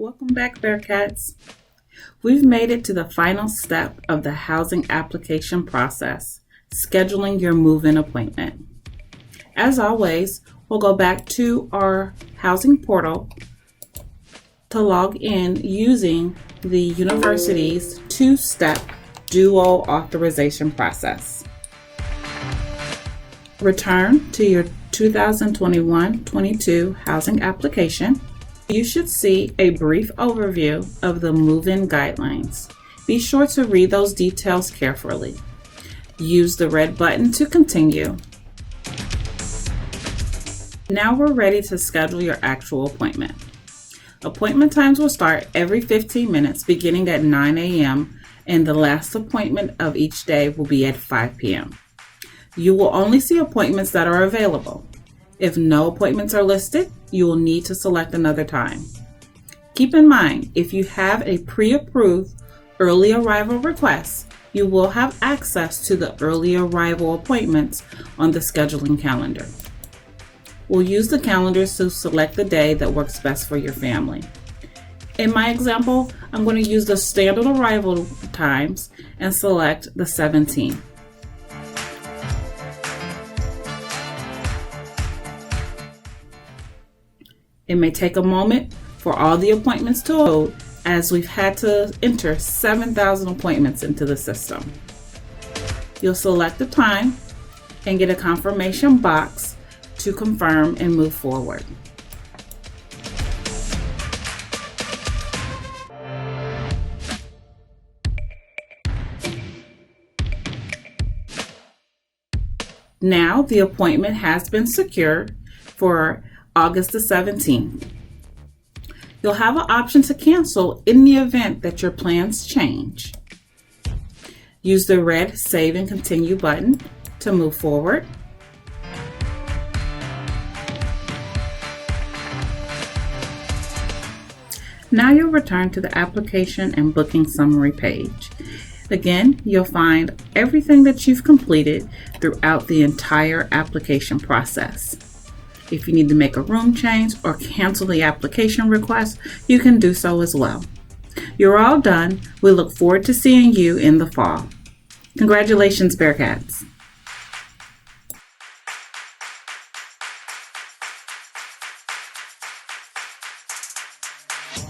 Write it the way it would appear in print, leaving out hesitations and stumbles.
Welcome back, Bearcats. We've made it to the final step of the housing application process, scheduling your move-in appointment. As always, we'll go back to our housing portal to log in using the university's two-step duo authorization process. Return to your 2021-22 housing application. You should see a brief overview of the move-in guidelines. Be sure to read those details carefully. Use the red button to continue. Now we're ready to schedule your actual appointment. Appointment times will start every 15 minutes beginning at 9 a.m. and the last appointment of each day will be at 5 p.m. You will only see appointments that are available. If no appointments are listed, you will need to select another time. Keep in mind, if you have a pre-approved early arrival request, you will have access to the early arrival appointments on the scheduling calendar. We'll use the calendars to select the day that works best for your family. In my example, I'm going to use the standard arrival times and select the 17th. It may take a moment for all the appointments to load as we've had to enter 7,000 appointments into the system. You'll select the time and get a confirmation box to confirm and move forward. Now the appointment has been secured for August the 17th. You'll have an option to cancel in the event that your plans change. Use the red Save and Continue button to move forward. Now you'll return to the application and booking summary page. Again, you'll find everything that you've completed throughout the entire application process. If you need to make a room change or cancel the application request, you can do so as well. You're all done. We look forward to seeing you in the fall. Congratulations, Bearcats.